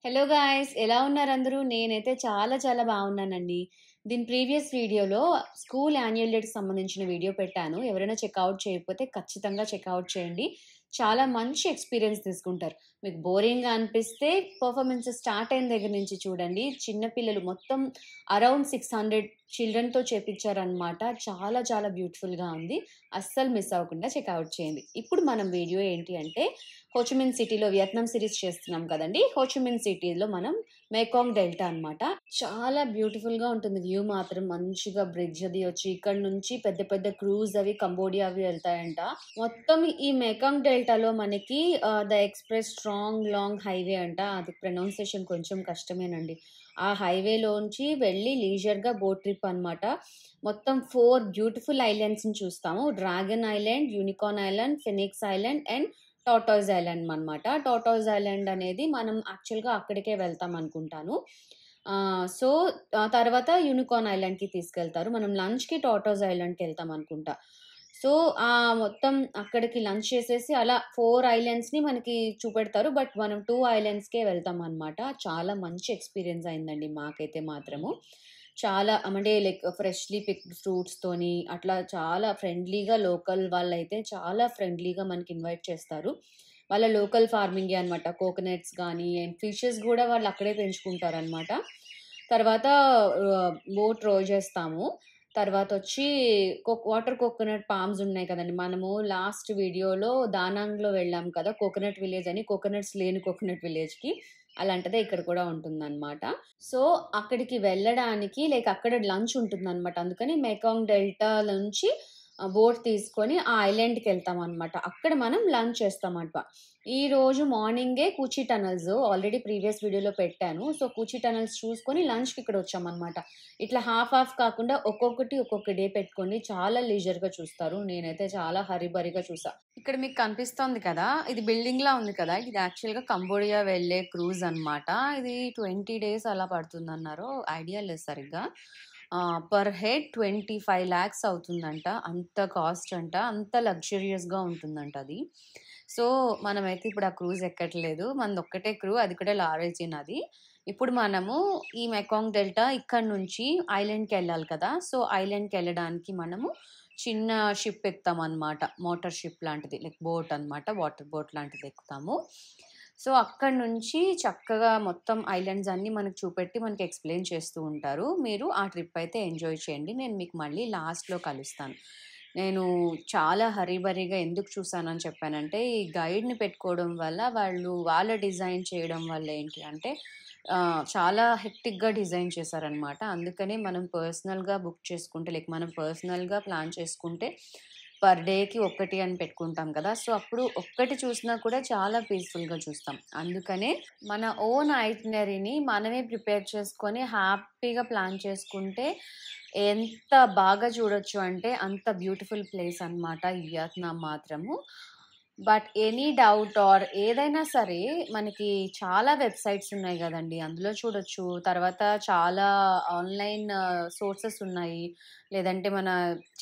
Hello guys! ఎలా ఉన్నారందరూ? నేనైతే చాలా బాగున్నానండి. దీని ప్రీవియస్ వీడియోలో స్కూల్ యాన్యుయల్ డేకి సంబంధించిన వీడియో పెట్టాను. ఎవరైనా చెక్‌ఔట్ చేయకపోతే ఖచ్చితంగా చెక్‌ఔట్ చేయండి. చాలా మంచి ఎక్స్‌పీరియన్స్ తీసుకుంటారు. మీకు బోరింగ్‌గా అనిపిస్తే పెర్ఫార్మన్స్ స్టార్ట్ అయిన దగ్గర నుంచి చూడండి. చిన్న పిల్లలు మొత్తం అరౌండ్ 600 చిల్డ్రన్‌తో చేపిచ్చారనమాట. చాలా బ్యూటిఫుల్‌గా ఉంది. అస్సలు మిస్ అవ్వకుండా చెక్‌ఔట్ చేయండి. ఇప్పుడు మనం వీడియో ఏంటి అంటే హోచిమిన్ సిటీలో వియత్నాం సిరీస్ చేస్తున్నాం కదండీ! హోచిమిన్ సిటీలో మనం మేకాంగ్ డెల్టా అనమాట. చాలా బ్యూటిఫుల్‌గా ఉంటుంది వ్యూ మాత్రం. మంచిగా బ్రిడ్జ్ అది వచ్చి ఇక్కడ నుంచి పెద్ద క్రూజ్ అవి కంబోడియా అవి వెళ్తాయంట. మొత్తం ఈ మేకాంగ్ డెల్టాలో మనకి the express strong long highway అంట. అది ప్రొనౌన్సియేషన్ కొంచెం కష్టమేనండి. ఆ హైవేలోంచి వెళ్ళి లీజర్‌గా బోట్ ట్రిప్ అనమాట. మొత్తం 4 బ్యూటిఫుల్ ఐలాండ్స్‌ని చూస్తాము. Dragon island, unicorn island, Phoenix island and tortoise island అనమాట. టార్టాయిస్ ఐలాండ్ అనేది మనం యాక్చువల్‌గా అక్కడికే వెళ్తాం అనుకుంటాను. సో, తర్వాత యూనికార్న్ ఐలాండ్‌కి తీసుకెళ్తారు. మనం లంచ్‌కి టార్టాయిస్ ఐలాండ్‌కెళ్తాం అనుకుంటా. సో, మొత్తం అక్కడికి లంచ్ చేసేసి అలా 4 ఐలాండ్స్‌ని మనకి చూపెడతారు. బట్ మనం 2 ఐలాండ్స్‌కే వెళ్తామనమాట. చాలా మంచి ఎక్స్‌పీరియన్స్ అయిందండి మాకైతే మాత్రము. చాలా అంటే లైక్ ఫ్రెష్‌లీ పిక్డ్ ఫ్రూట్స్‌తోని అట్లా చాలా ఫ్రెండ్లీగా లోకల్ వాళ్ళైతే చాలా ఫ్రెండ్లీగా మనకి ఇన్వైట్ చేస్తారు. వాళ్ళ లోకల్ ఫార్మింగే అనమాట. కోకోనట్స్ గానీ అండ్ ఫిషెస్ గూడా వాళ్ళు అక్కడే పెంచుకుంటారనమాట. తర్వాత బోట్ రో చేస్తాము. తర్వాతొచ్చి వాటర్ కోకోనట్ పామ్స్ ఉన్నాయి కదండీ! మనము లాస్ట్ వీడియోలో దానాంగ్‌లో వెళ్ళాం కదా! కోకోనట్ విలేజ్ అని కోకోనట్స్ లేని కోకోనట్ విలేజ్‌కి. అలాంటిదే ఇక్కడ కూడా ఉంటుందనమాట. సో, అక్కడికి వెళ్ళడానికి లైక్ అక్కడ లంచ్ ఉంటుందనమాట. అందుకని మెకాంగ్ డెల్టా నుంచి బోట్ తీసుకొని ఆ ఐలాండ్‌కెళ్తామనమాట. అక్కడ మనం లంచ్ చేస్తామనమాట. ఈరోజు మార్నింగే కూచి టనల్స్ ఆల్రెడీ ప్రీవియస్ వీడియోలో పెట్టాను. సో, కూచి టనల్స్ చూసుకొని లంచ్‌కి ఇక్కడొచ్చామనమాట. ఇట్లా హాఫ్ కాకుండా ఒక్కొక్క డే పెట్టుకొని చాలా లీజర్‌గా చూస్తారు. నేనైతే చాలా హరీబరీగా చూసా. ఇక్కడ మీకు కనిపిస్తోంది కదా! ఇది బిల్డింగ్‌లా ఉంది కదా! ఇది యాక్చువల్‌గా కంబోడియా వెళ్ళే క్రూజ్ అనమాట. ఇది 20 డేస్ అలా పడుతుందన్నారు. ఐడియా లేదు సరిగ్గా. పర్ హెడ్ 25 లాక్స్ అవుతుందంట. అంత కాస్ట్ అంట. అంత లగ్జూరియస్‌గా ఉంటుందంట అది. సో, మనమైతే ఇప్పుడు ఆ క్రూజ్ ఎక్కట్లేదు. మనదొక్కటే క్రూ. అది కూడా లారెజిన్ అది. ఇప్పుడు మనము ఈ మెకాంగ్ డెల్టా ఇక్కడి నుంచి ఐలాండ్‌కెళ్ళాలి కదా! సో, ఐలాండ్‌కెళ్ళడానికి మనము చిన్న షిప్ ఎక్కుతామనమాట. మోటార్ షిప్ లాంటిది. లైక్ బోట్ అనమాట. వాటర్ బోట్ లాంటిది ఎక్కుతాము. సో, అక్కడి నుంచి చక్కగా మొత్తం ఐలాండ్స్ అన్నీ మనకు చూపెట్టి మనకి ఎక్స్‌ప్లెయిన్ చేస్తూ ఉంటారు. మీరు ఆ ట్రిప్ అయితే ఎంజాయ్ చేయండి. నేను మీకు మళ్ళీ లాస్ట్‌లో కలుస్తాను. నేను చాలా హరీబరీగా ఎందుకు చూసానని చెప్పానంటే, ఈ గైడ్‌ని పెట్టుకోవడం వల్ల వాళ్ళ డిజైన్ చేయడం వల్ల ఏంటి అంటే చాలా హెక్టిక్‌గా డిజైన్ చేశారనమాట. అందుకనే మనం పర్సనల్‌గా బుక్ చేసుకుంటే లైక్ మనం పర్సనల్‌గా ప్లాన్ చేసుకుంటే పర్ డేకి ఒక్కటి అని పెట్టుకుంటాం కదా! సో, అప్పుడు ఒక్కటి చూసినా కూడా చాలా పీస్‌ఫుల్‌గా చూస్తాం. అందుకనే మన ఓన్ ఐటినరీని మనమే ప్రిపేర్ చేసుకొని హ్యాపీగా ప్లాన్ చేసుకుంటే ఎంత బాగా చూడొచ్చు అంటే అంత బ్యూటిఫుల్ ప్లేస్ అనమాట ఈ వియత్నాం మాత్రము. బట్ ఎనీ డౌట్ ఆర్ ఏదైనా సరే మనకి చాలా వెబ్‌సైట్స్ ఉన్నాయి గదండీ! అందులో చూడొచ్చు. తర్వాత చాలా ఆన్‌లైన్ సోర్సెస్ ఉన్నాయి. లేదంటే మన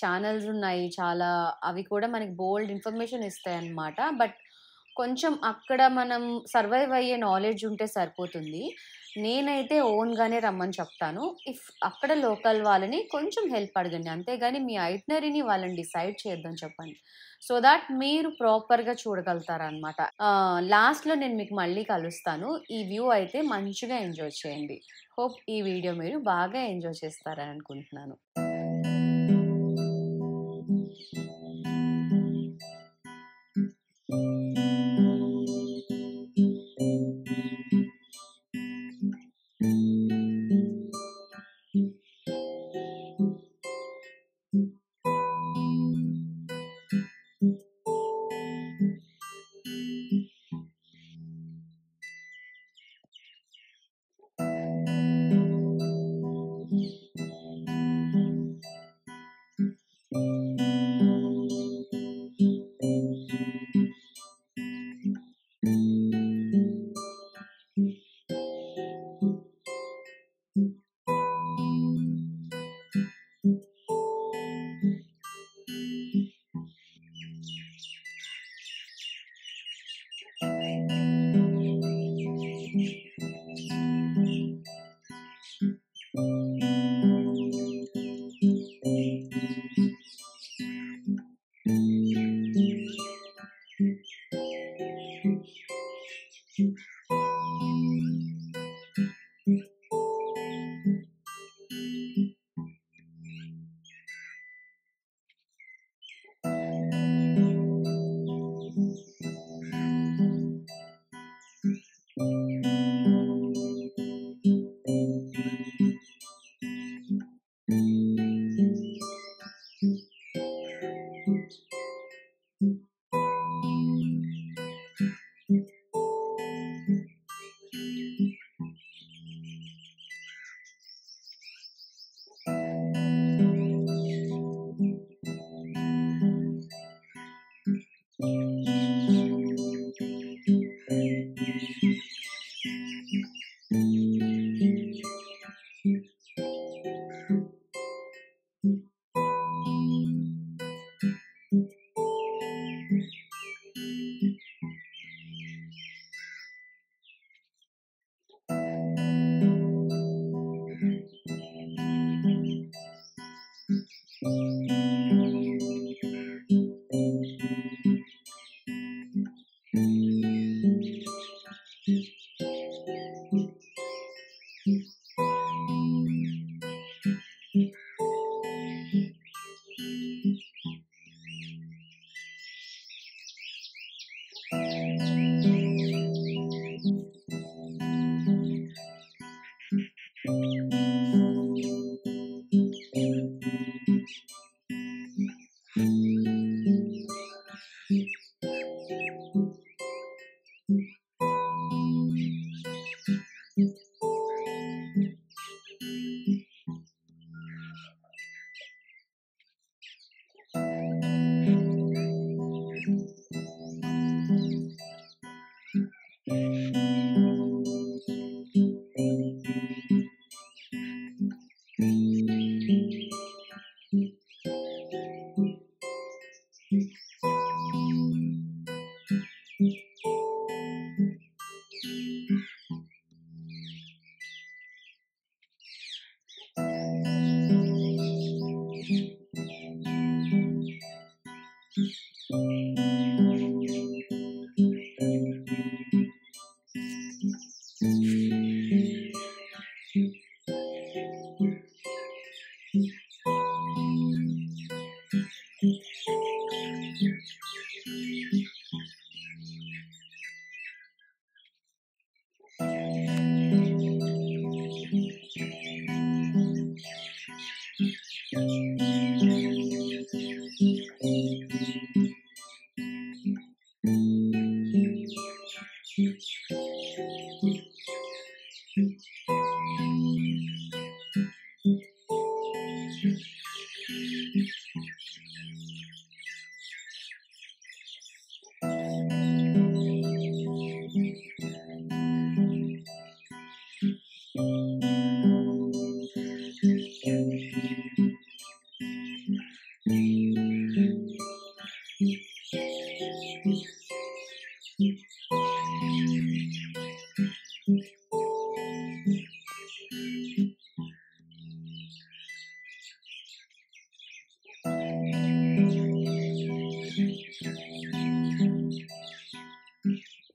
ఛానెల్స్ ఉన్నాయి చాలా. అవి కూడా మనకి బోలెడు ఇన్ఫర్మేషన్ ఇస్తాయన్నమాట. బట్ కొంచెం అక్కడ మనం సర్వైవ్ అయ్యే నాలెడ్జ్ ఉంటే సరిపోతుంది. నేనైతే ఓన్‌గానే రమ్మని చెప్తాను. ఇఫ్ అక్కడ లోకల్ వాళ్ళని కొంచెం హెల్ప్ అడగండి. అంతేగాని మీ ఐటినరీని వాళ్ళని డిసైడ్ చేయొద్దని చెప్పండి. సో థాట్ మీరు ప్రాపర్‌గా చూడగలుగుతారనమాట. లాస్ట్‌లో నేను మీకు మళ్ళీ కలుస్తాను. ఈ వ్యూ అయితే మంచిగా ఎంజాయ్ చేయండి. హోప్ ఈ వీడియో మీరు బాగా ఎంజాయ్ చేస్తారని అనుకుంటున్నాను.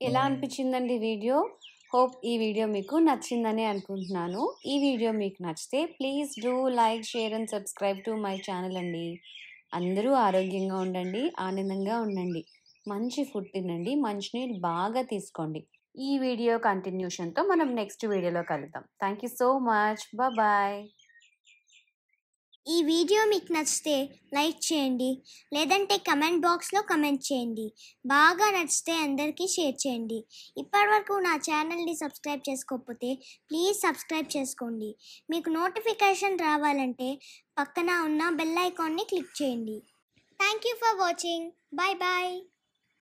ఎలా అనిపించిందండి వీడియో? హోప్ ఈ వీడియో మీకు నచ్చిందని అనుకుంటున్నాను. ఈ వీడియో మీకు నచ్చితే please do like, share and subscribe to my channel అండి. అందరూ ఆరోగ్యంగా ఉండండి, ఆనందంగా ఉండండి. మంచి ఫుడ్ తినండి, మంచినీళ్ళు బాగా తీసుకోండి. ఈ వీడియో కంటిన్యూషన్తో మనం నెక్స్ట్ వీడియోలో కలుద్దాం. Thank you so much. Bye. ఈ వీడియో మీకు నచ్చితే లైక్ చేయండి, లేదంటే కమెంట్ బాక్స్లో కమెంట్ చేయండి. బాగా నచ్చితే అందరికీ షేర్ చేయండి. ఇప్పటివరకు నా ఛానల్ని సబ్స్క్రైబ్ చేసుకోకపోతే ప్లీజ్ సబ్స్క్రైబ్ చేసుకోండి. మీకు నోటిఫికేషన్ రావాలంటే పక్కన ఉన్న బెల్ ఐకాన్ని క్లిక్ చేయండి. Thank you for watching. Bye bye.